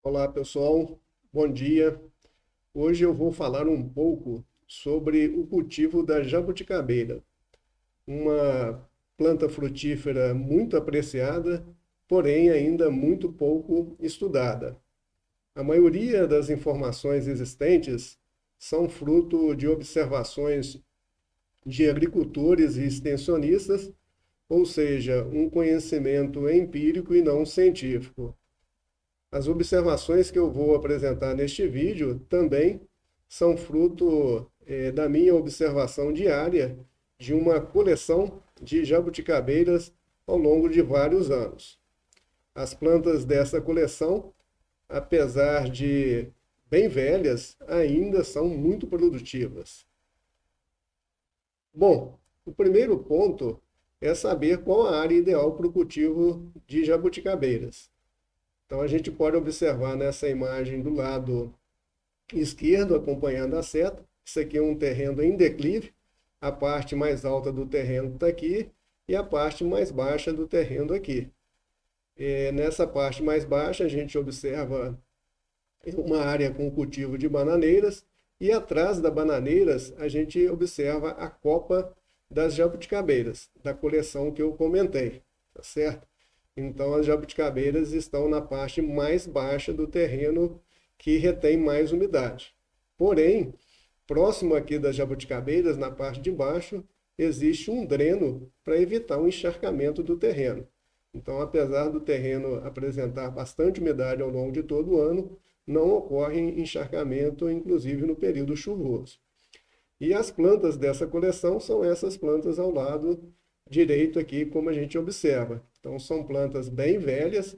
Olá pessoal, bom dia. Hoje eu vou falar um pouco sobre o cultivo da jabuticabeira, uma planta frutífera muito apreciada, porém ainda muito pouco estudada. A maioria das informações existentes são fruto de observações de agricultores e extensionistas, ou seja, um conhecimento empírico e não científico. As observações que eu vou apresentar neste vídeo também são fruto da minha observação diária de uma coleção de jabuticabeiras ao longo de vários anos. As plantas dessa coleção, apesar de bem velhas, ainda são muito produtivas. Bom, o primeiro ponto é saber qual a área ideal para o cultivo de jabuticabeiras. Então a gente pode observar nessa imagem do lado esquerdo, acompanhando a seta. Isso aqui é um terreno em declive. A parte mais alta do terreno está aqui e a parte mais baixa do terreno aqui. Nessa parte mais baixa a gente observa uma área com cultivo de bananeiras e atrás das bananeiras a gente observa a copa das jabuticabeiras, da coleção que eu comentei, tá certo? Então, as jabuticabeiras estão na parte mais baixa do terreno que retém mais umidade. Porém, próximo aqui das jabuticabeiras, na parte de baixo, existe um dreno para evitar o encharcamento do terreno. Então, apesar do terreno apresentar bastante umidade ao longo de todo o ano, não ocorre encharcamento, inclusive no período chuvoso. E as plantas dessa coleção são essas plantas ao lado direito aqui, como a gente observa. Então, são plantas bem velhas,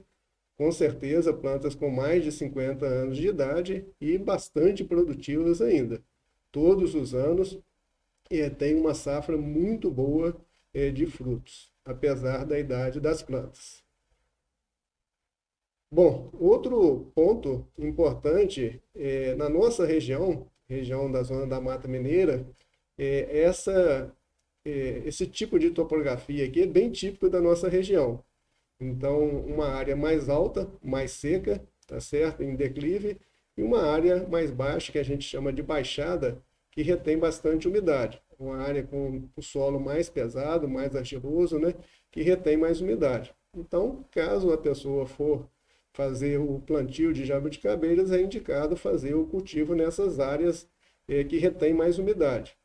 com certeza plantas com mais de 50 anos de idade e bastante produtivas ainda. Todos os anos tem uma safra muito boa de frutos, apesar da idade das plantas. Bom, outro ponto importante na nossa região, região da zona da Mata Mineira, esse tipo de topografia aqui é bem típico da nossa região. Então, uma área mais alta, mais seca, tá certo? Em declive, e uma área mais baixa, que a gente chama de baixada, que retém bastante umidade. Uma área com o solo mais pesado, mais argiloso, né? Que retém mais umidade. Então, caso a pessoa for fazer o plantio de jabuticabeiras, é indicado fazer o cultivo nessas áreas que retém mais umidade,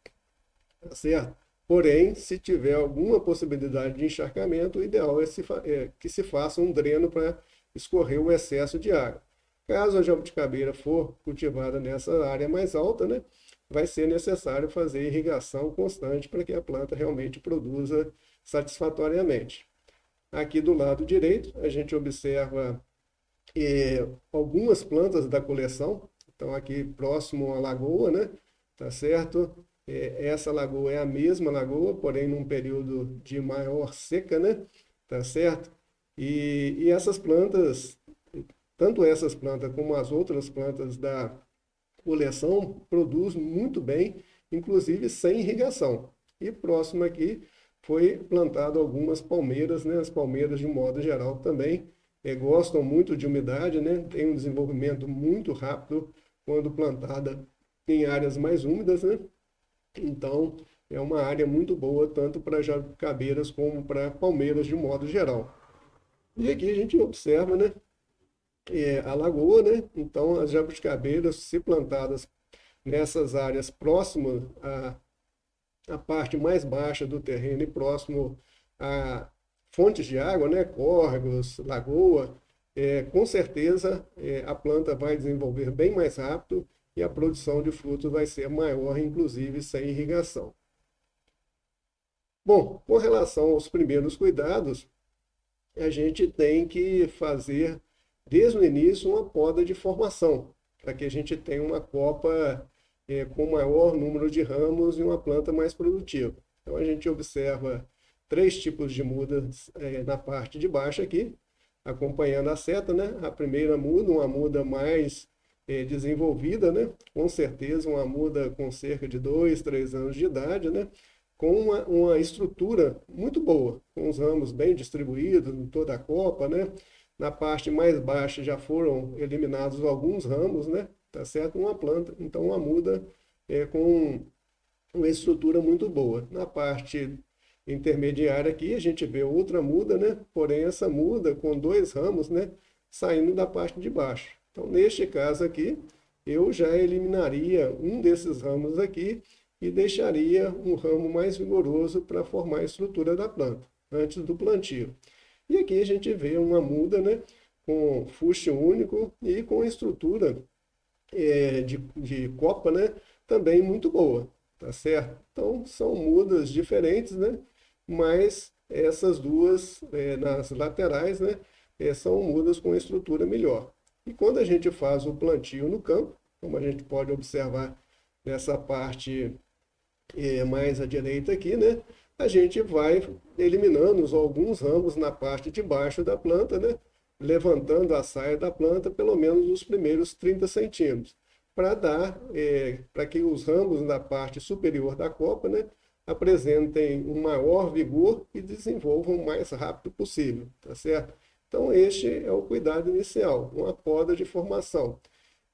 tá certo? Porém, se tiver alguma possibilidade de encharcamento, o ideal é que se faça um dreno para escorrer o excesso de água. Caso a jabuticabeira for cultivada nessa área mais alta, né, vai ser necessário fazer irrigação constante para que a planta realmente produza satisfatoriamente. Aqui do lado direito, a gente observa algumas plantas da coleção. Então, aqui próximo à lagoa, né, tá certo? Essa lagoa é a mesma lagoa, porém num período de maior seca, né? Tá certo? E essas plantas, tanto essas plantas como as outras plantas da coleção, produzem muito bem, inclusive sem irrigação. E próximo aqui foi plantado algumas palmeiras, né? As palmeiras, de um modo geral, também gostam muito de umidade, né? Tem um desenvolvimento muito rápido quando plantada em áreas mais úmidas, né? Então, é uma área muito boa, tanto para jabuticabeira como para palmeiras de um modo geral. E aqui a gente observa, né, a lagoa, né? Então, as jabuticabeiras, se plantadas nessas áreas próximas à parte mais baixa do terreno e próximo a fontes de água, né, córregos, lagoa, com certeza a planta vai desenvolver bem mais rápido e a produção de frutos vai ser maior, inclusive sem irrigação. Bom, com relação aos primeiros cuidados, a gente tem que fazer, desde o início, uma poda de formação, para que a gente tenha uma copa com maior número de ramos e uma planta mais produtiva. Então, a gente observa três tipos de mudas na parte de baixo aqui, acompanhando a seta, né? A primeira muda, uma muda mais desenvolvida, né? Com certeza uma muda com cerca de 2, 3 anos de idade, né? Com uma estrutura muito boa, com os ramos bem distribuídos em toda a copa, né? Na parte mais baixa já foram eliminados alguns ramos, né? Tá certo? Uma planta, então uma muda com uma estrutura muito boa. Na parte intermediária aqui, a gente vê outra muda, né? Porém, essa muda com dois ramos, né? Saindo da parte de baixo. Então, neste caso aqui, eu já eliminaria um desses ramos aqui e deixaria um ramo mais vigoroso para formar a estrutura da planta, antes do plantio. E aqui a gente vê uma muda, né? Com fuste único e com estrutura de copa, né? Também muito boa, tá certo? Então, são mudas diferentes, né? Mas essas duas nas laterais, né? São mudas com estrutura melhor. E quando a gente faz o plantio no campo, como a gente pode observar nessa parte mais à direita aqui, né? A gente vai eliminando alguns ramos na parte de baixo da planta, né? Levantando a saia da planta pelo menos os primeiros 30 centímetros, para dar, para que os ramos da parte superior da copa, né? Apresentem um maior vigor e desenvolvam o mais rápido possível, tá certo? Então, este é o cuidado inicial, uma poda de formação.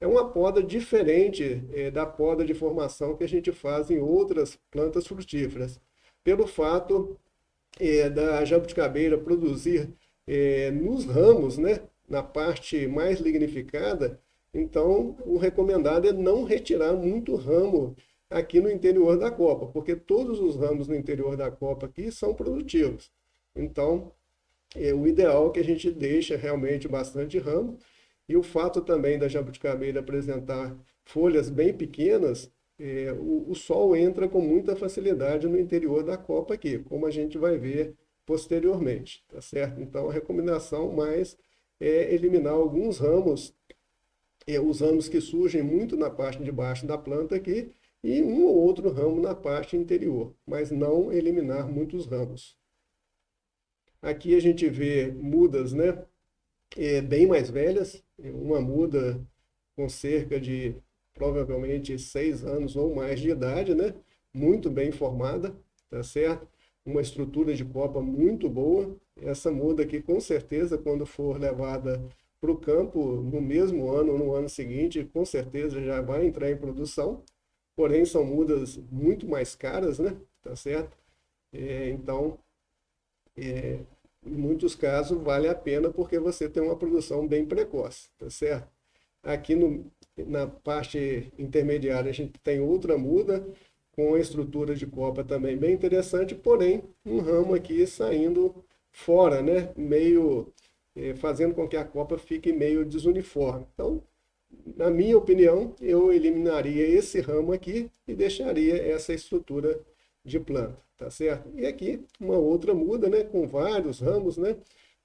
É uma poda diferente da poda de formação que a gente faz em outras plantas frutíferas, pelo fato da jabuticabeira produzir nos ramos, né, na parte mais lignificada. Então, o recomendado é não retirar muito ramo aqui no interior da copa, porque todos os ramos no interior da copa aqui são produtivos. Então, o ideal é que a gente deixe realmente bastante ramo. E o fato também da jabuticabeira apresentar folhas bem pequenas, o sol entra com muita facilidade no interior da copa aqui, como a gente vai ver posteriormente, tá certo? Então, a recomendação mais é eliminar alguns ramos, os ramos que surgem muito na parte de baixo da planta aqui, e um ou outro ramo na parte interior, mas não eliminar muitos ramos. Aqui a gente vê mudas, né? Bem mais velhas, uma muda com cerca de provavelmente 6 anos ou mais de idade, né? Muito bem formada, tá certo? Uma estrutura de copa muito boa. Essa muda aqui, com certeza, quando for levada para o campo no mesmo ano ou no ano seguinte, com certeza já vai entrar em produção. Porém, são mudas muito mais caras, né? Tá certo? Então, em muitos casos, vale a pena porque você tem uma produção bem precoce, tá certo? Aqui na parte intermediária, a gente tem outra muda, com a estrutura de copa também bem interessante, porém, um ramo aqui saindo fora, né? Meio, fazendo com que a copa fique meio desuniforme. Então, na minha opinião, eu eliminaria esse ramo aqui e deixaria essa estrutura de planta, tá certo? E aqui uma outra muda, né, com vários ramos, né?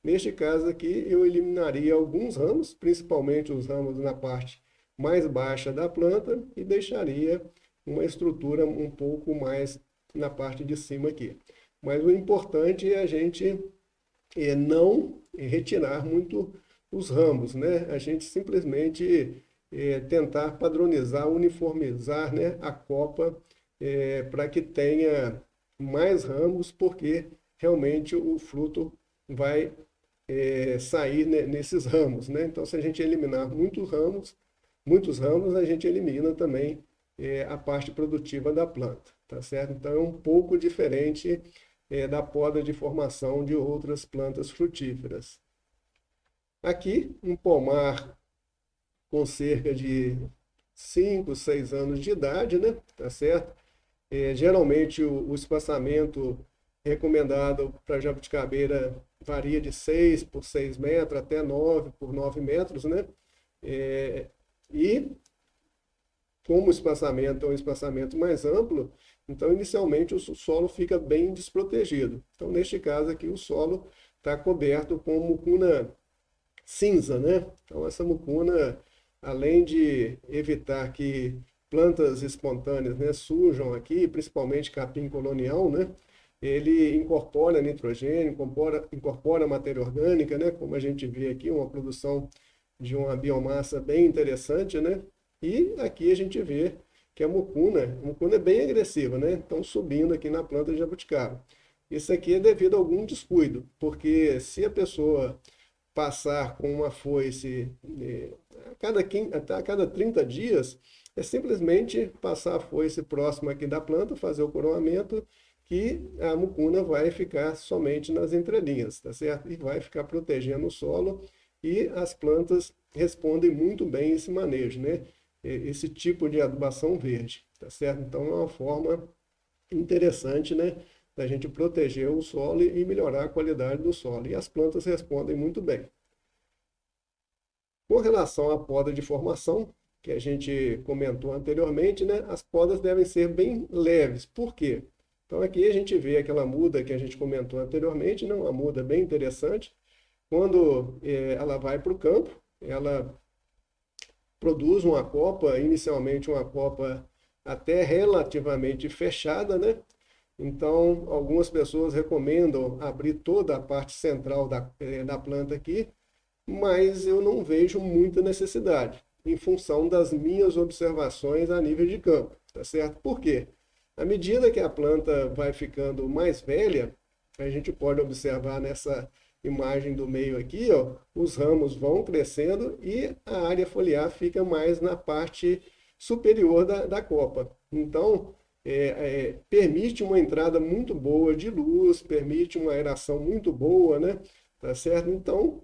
Neste caso aqui eu eliminaria alguns ramos, principalmente os ramos na parte mais baixa da planta e deixaria uma estrutura um pouco mais na parte de cima aqui. Mas o importante é a gente não retirar muito os ramos, né? A gente simplesmente tentar padronizar, uniformizar, né, a copa para que tenha mais ramos, porque realmente o fruto vai sair nesses ramos, né? Então, se a gente eliminar muitos ramos, a gente elimina também a parte produtiva da planta, tá certo? Então, é um pouco diferente da poda de formação de outras plantas frutíferas. Aqui, um pomar com cerca de 5, 6 anos de idade, né? Tá certo? Geralmente o espaçamento recomendado para jabuticabeira varia de 6 por 6 metros até 9 por 9 metros, né? E como o espaçamento é um espaçamento mais amplo, então inicialmente o solo fica bem desprotegido. Então, neste caso aqui, o solo está coberto com mucuna cinza, né? Então, essa mucuna, além de evitar que plantas espontâneas, né, surjam aqui, principalmente capim colonial, né? Ele incorpora nitrogênio, incorpora matéria orgânica, né? Como a gente vê aqui, uma produção de uma biomassa bem interessante, né? E aqui a gente vê que a mucuna é bem agressiva, né? Então, subindo aqui na planta de jabuticaba. Isso aqui é devido a algum descuido, porque se a pessoa passar com uma foice a cada 30 dias, é simplesmente passar a foice próxima aqui da planta, fazer o coroamento, que a mucuna vai ficar somente nas entrelinhas, tá certo? E vai ficar protegendo o solo, e as plantas respondem muito bem esse manejo, né? Esse tipo de adubação verde, tá certo? Então é uma forma interessante, né, da gente proteger o solo e melhorar a qualidade do solo. E as plantas respondem muito bem. Com relação à poda de formação, que a gente comentou anteriormente, né, as podas devem ser bem leves. Por quê? Então aqui a gente vê aquela muda que a gente comentou anteriormente, né, uma muda bem interessante. Quando ela vai para o campo, ela produz uma copa, inicialmente uma copa até relativamente fechada, né? Então, algumas pessoas recomendam abrir toda a parte central da planta aqui, mas eu não vejo muita necessidade, em função das minhas observações a nível de campo, tá certo? Por quê? À medida que a planta vai ficando mais velha, a gente pode observar nessa imagem do meio aqui, ó, os ramos vão crescendo e a área foliar fica mais na parte superior da copa. Então, permite uma entrada muito boa de luz, permite uma aeração muito boa, né? Tá certo? Então,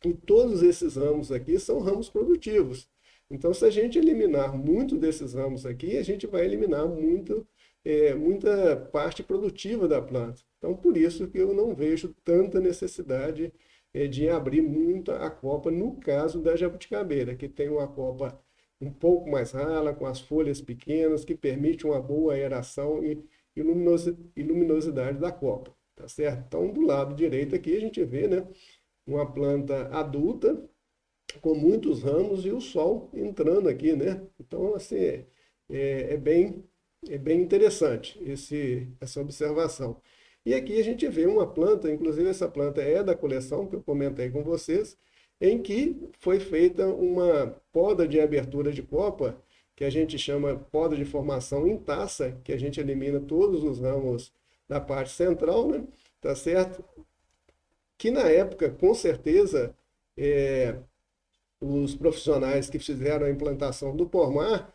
e todos esses ramos aqui são ramos produtivos. Então, se a gente eliminar muito desses ramos aqui, a gente vai eliminar muita parte produtiva da planta. Então, por isso que eu não vejo tanta necessidade de abrir muito a copa no caso da jabuticabeira, que tem uma copa um pouco mais rala, com as folhas pequenas, que permite uma boa aeração e luminosidade da copa, tá certo? Então, do lado direito aqui a gente vê, né, uma planta adulta com muitos ramos e o sol entrando aqui, né? Então, assim, é bem interessante essa observação. E aqui a gente vê uma planta, inclusive essa planta é da coleção que eu comentei com vocês, em que foi feita uma poda de abertura de copa, que a gente chama poda de formação em taça, que a gente elimina todos os ramos da parte central, né? Tá certo? Que na época, com certeza, os profissionais que fizeram a implantação do pomar,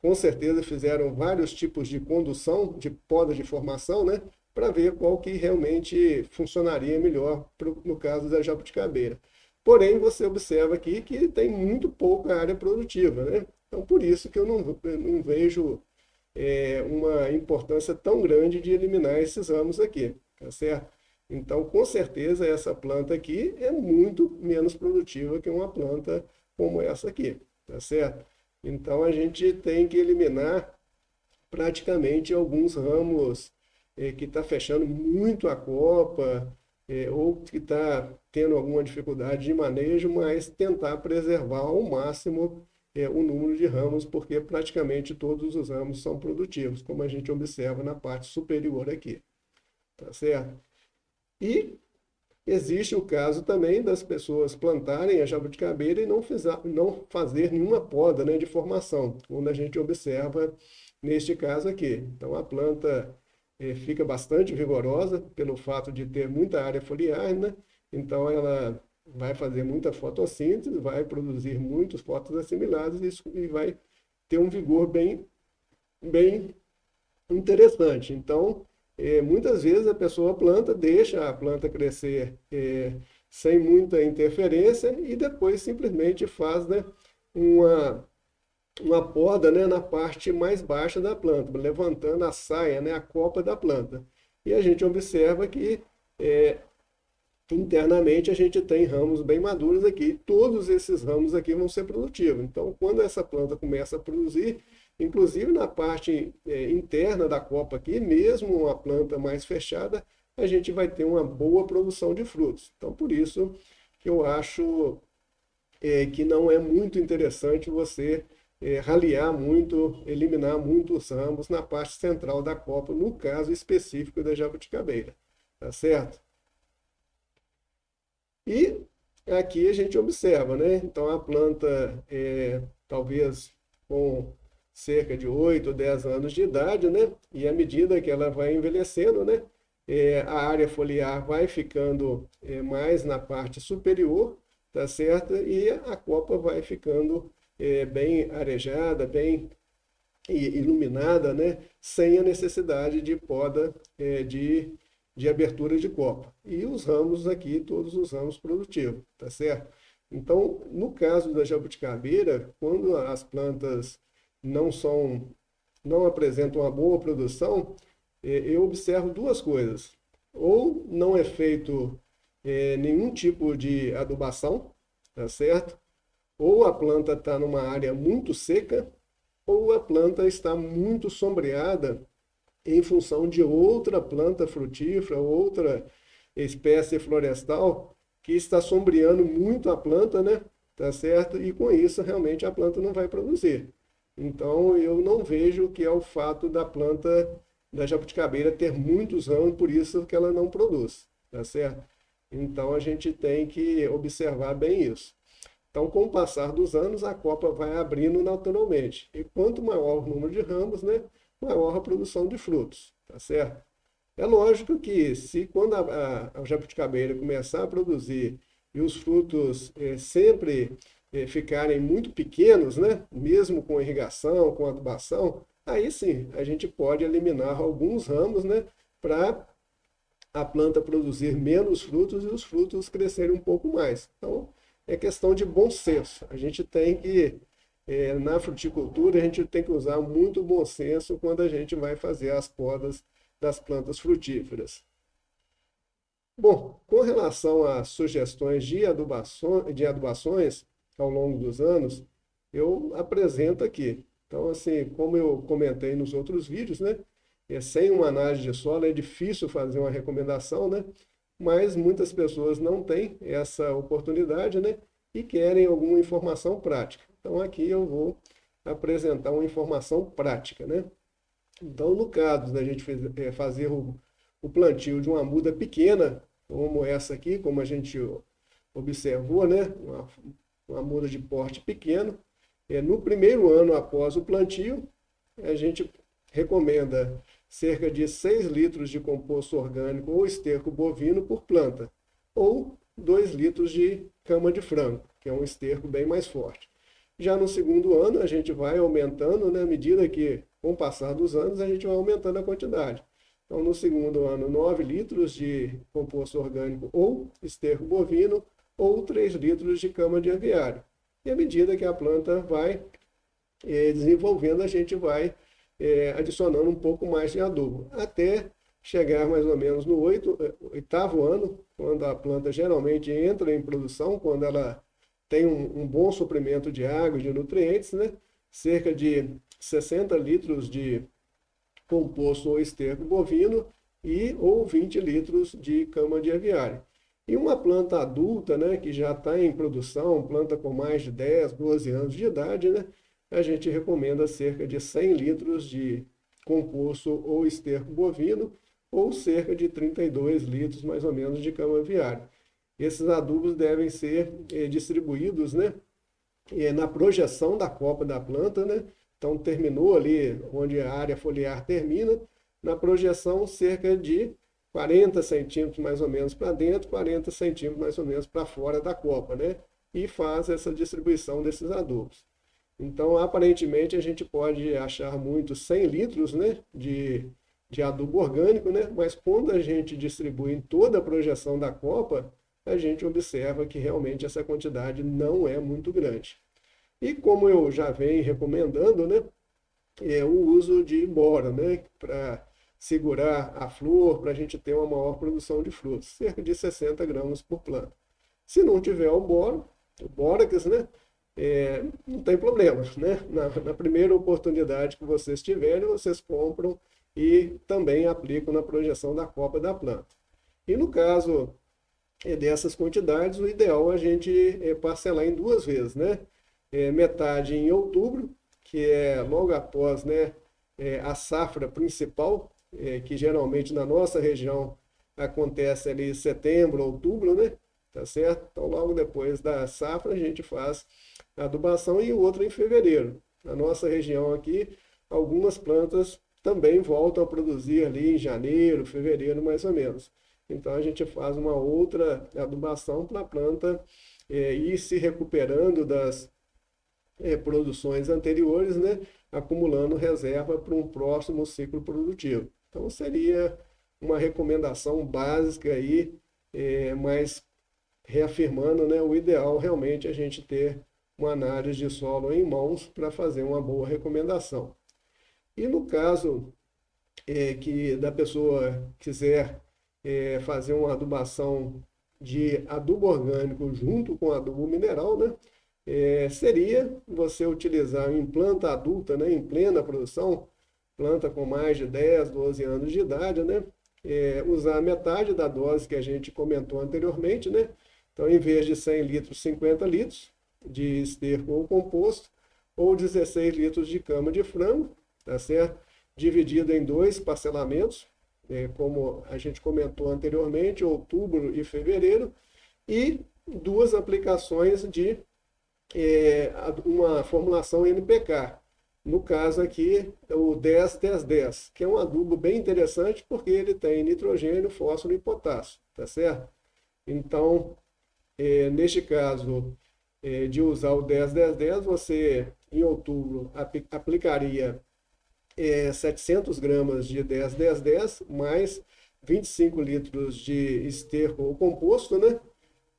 com certeza fizeram vários tipos de condução, de poda de formação, né? Para ver qual que realmente funcionaria melhor no caso da jabuticabeira. Porém, você observa aqui que tem muito pouca área produtiva, né? Então, por isso que eu não vejo uma importância tão grande de eliminar esses ramos aqui, tá certo? Então, com certeza, essa planta aqui é muito menos produtiva que uma planta como essa aqui, tá certo? Então, a gente tem que eliminar praticamente alguns ramos que está fechando muito a copa, ou que está tendo alguma dificuldade de manejo, mas tentar preservar ao máximo o número de ramos, porque praticamente todos os ramos são produtivos, como a gente observa na parte superior aqui, tá certo? E existe o caso também das pessoas plantarem a jabuticabeira e não fazer nenhuma poda, né, de formação, quando a gente observa neste caso aqui. Então a planta fica bastante vigorosa pelo fato de ter muita área foliar, né? Então ela vai fazer muita fotossíntese, vai produzir muitos fotoassimilados e vai ter um vigor bem interessante. Então, muitas vezes a pessoa planta, deixa a planta crescer sem muita interferência e depois simplesmente faz, né, uma poda, né, na parte mais baixa da planta, levantando a saia, né, a copa da planta. E a gente observa que internamente a gente tem ramos bem maduros aqui. Todos esses ramos aqui vão ser produtivos. Então, quando essa planta começa a produzir, inclusive na parte interna da copa aqui, mesmo uma planta mais fechada, a gente vai ter uma boa produção de frutos. Então, por isso que eu acho que não é muito interessante você ralear muito, eliminar muitos ramos na parte central da copa, no caso específico da jabuticabeira, tá certo? E aqui a gente observa, né? Então a planta, talvez com cerca de 8 ou 10 anos de idade, né? E à medida que ela vai envelhecendo, né? a área foliar vai ficando mais na parte superior, tá certo? E a copa vai ficando bem arejada, bem iluminada, né? Sem a necessidade de poda de abertura de copa. E os ramos aqui, todos os ramos produtivos, tá certo? Então, no caso da jabuticabeira, quando as plantas não são, não apresentam uma boa produção, eu observo duas coisas. Ou não é feito nenhum tipo de adubação, tá certo? Ou a planta está numa área muito seca, ou a planta está muito sombreada em função de outra planta frutífera, outra espécie florestal que está sombreando muito a planta, né? Tá certo? E com isso realmente a planta não vai produzir. Então eu não vejo que é o fato da planta da jabuticabeira ter muitos ramos, por isso que ela não produz, tá certo? Então a gente tem que observar bem isso. Então, com o passar dos anos, a copa vai abrindo naturalmente. E quanto maior o número de ramos, né, maior a produção de frutos, tá certo? É lógico que se quando a jabuticabeira começar a produzir e os frutos sempre ficarem muito pequenos, né, mesmo com irrigação, com adubação, aí sim a gente pode eliminar alguns ramos, né, para a planta produzir menos frutos e os frutos crescerem um pouco mais. Então, é questão de bom senso. A gente tem que, na fruticultura, a gente tem que usar muito bom senso quando a gente vai fazer as podas das plantas frutíferas. Bom, com relação às sugestões de adubações ao longo dos anos, eu apresento aqui. Então, assim, como eu comentei nos outros vídeos, né? Sem uma análise de solo é difícil fazer uma recomendação, né? Mas muitas pessoas não têm essa oportunidade, né? E querem alguma informação prática. Então, aqui eu vou apresentar uma informação prática, né? Então, no caso da gente fazer o plantio de uma muda pequena, como essa aqui, como a gente observou, né? Uma muda de porte pequeno, no primeiro ano após o plantio, a gente recomenda cerca de 6 litros de composto orgânico ou esterco bovino por planta, ou 2 litros de cama de frango, que é um esterco bem mais forte. Já no segundo ano, a gente vai aumentando, né, à medida que, com o passar dos anos, a gente vai aumentando a quantidade. Então, no segundo ano, 9 litros de composto orgânico ou esterco bovino, ou 3 litros de cama de aviário. E à medida que a planta vai desenvolvendo, a gente vai adicionando um pouco mais de adubo, até chegar mais ou menos no oitavo ano, quando a planta geralmente entra em produção, quando ela tem um bom suprimento de água e de nutrientes, né? Cerca de 60 litros de composto ou esterco bovino ou 20 litros de cama de aviário. E uma planta adulta, né, que já está em produção, planta com mais de 10, 12 anos de idade, né, a gente recomenda cerca de 100 litros de composto ou esterco bovino ou cerca de 32 litros mais ou menos de cama aviária. Esses adubos devem ser distribuídos, né, na projeção da copa da planta, né? Então terminou ali onde a área foliar termina, na projeção cerca de 40 centímetros mais ou menos para dentro, 40 centímetros mais ou menos para fora da copa, né? E faz essa distribuição desses adubos. Então, aparentemente, a gente pode achar muito 100 litros, né, de adubo orgânico, né? Mas quando a gente distribui em toda a projeção da copa, a gente observa que realmente essa quantidade não é muito grande. E como eu já venho recomendando, né, é o uso de boro, né, para segurar a flor, para a gente ter uma maior produção de frutos, cerca de 60 gramas por planta. Se não tiver o bórax, né, não tem problema, né? Na primeira oportunidade que vocês tiverem, vocês compram e também aplicam na projeção da copa da planta. E no caso dessas quantidades, o ideal é a gente parcelar em 2 vezes, né? Metade em outubro, que é logo após, né, a safra principal, que geralmente na nossa região acontece ali em setembro, outubro, né? Tá certo? Então, logo depois da safra, a gente faz a adubação e outra em fevereiro. Na nossa região aqui, algumas plantas também voltam a produzir ali em janeiro, fevereiro, mais ou menos. Então a gente faz uma outra adubação para a planta ir se recuperando das produções anteriores, né, acumulando reserva para um próximo ciclo produtivo. Então seria uma recomendação básica aí, mas reafirmando, né, o ideal realmente é a gente ter uma análise de solo em mãos para fazer uma boa recomendação. E no caso que da pessoa quiser fazer uma adubação de adubo orgânico junto com adubo mineral, né, seria você utilizar em planta adulta, né, em plena produção, planta com mais de 10, 12 anos de idade, né, usar metade da dose que a gente comentou anteriormente, né, então em vez de 100 litros, 50 litros de esterco ou composto, ou 16 litros de cama de frango, tá certo? Dividido em 2 parcelamentos, como a gente comentou anteriormente, outubro e fevereiro, e 2 aplicações de uma formulação NPK. No caso aqui, o 10-10-10, que é um adubo bem interessante porque ele tem nitrogênio, fósforo e potássio, tá certo? Então, neste caso de usar o 10-10-10, você em outubro aplicaria 700 gramas de 10-10-10 mais 25 litros de esterco ou composto, né?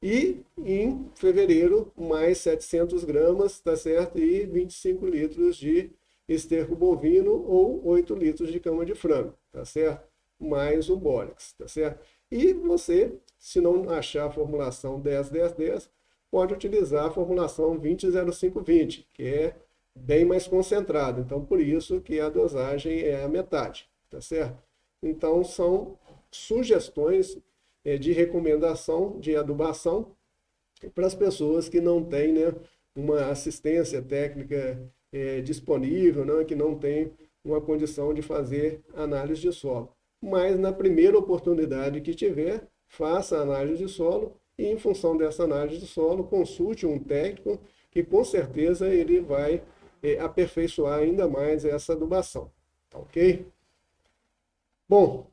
E em fevereiro, mais 700 gramas, tá certo? E 25 litros de esterco bovino ou 8 litros de cama de frango, tá certo? Mais o bórax, tá certo? E você, se não achar a formulação 10-10-10, pode utilizar a formulação 20-05-20, que é bem mais concentrada. Então, por isso que a dosagem é a metade, tá certo? Então, são sugestões de recomendação de adubação para as pessoas que não têm, né, uma assistência técnica disponível, né, que não tem uma condição de fazer análise de solo. Mas na primeira oportunidade que tiver, faça a análise de solo e, em função dessa análise de solo, consulte um técnico que com certeza ele vai aperfeiçoar ainda mais essa adubação. Tá ok? Bom,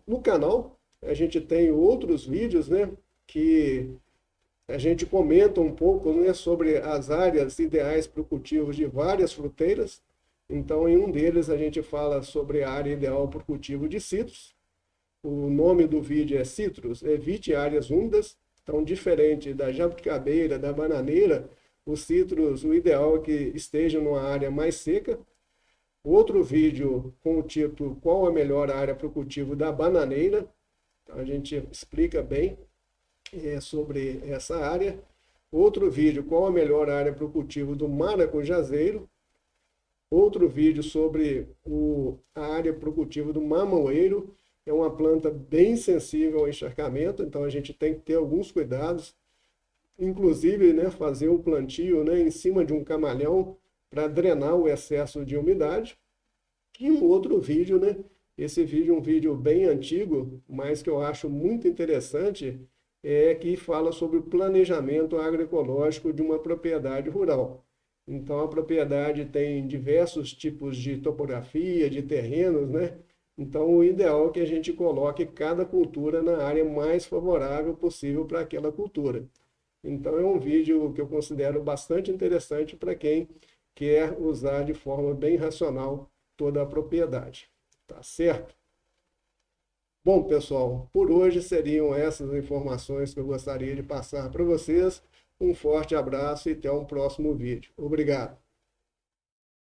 no canal a gente tem outros vídeos, né, que a gente comenta um pouco, né, sobre as áreas ideais para o cultivo de várias fruteiras. Então, em um deles a gente fala sobre a área ideal para o cultivo de citros. O nome do vídeo é Citros, evite áreas úmidas. Então, diferente da jabuticabeira, da bananeira, os citros, o ideal é que estejam numa área mais seca. Outro vídeo com o título Qual a melhor área para o cultivo da bananeira? Então, a gente explica bem sobre essa área. Outro vídeo, qual a melhor área para o cultivo do maracujazeiro. Outro vídeo sobre a área para o cultivo do mamoeiro. É uma planta bem sensível ao encharcamento, então a gente tem que ter alguns cuidados. Inclusive, né, fazer o plantio, né, em cima de um camalhão para drenar o excesso de umidade. E um outro vídeo, né, esse vídeo é um vídeo bem antigo, mas que eu acho muito interessante, que fala sobre o planejamento agroecológico de uma propriedade rural. Então, a propriedade tem diversos tipos de topografia, de terrenos, né? Então, o ideal é que a gente coloque cada cultura na área mais favorável possível para aquela cultura. Então, é um vídeo que eu considero bastante interessante para quem quer usar de forma bem racional toda a propriedade. Tá certo? Bom, pessoal, por hoje seriam essas informações que eu gostaria de passar para vocês. Um forte abraço e até um próximo vídeo. Obrigado.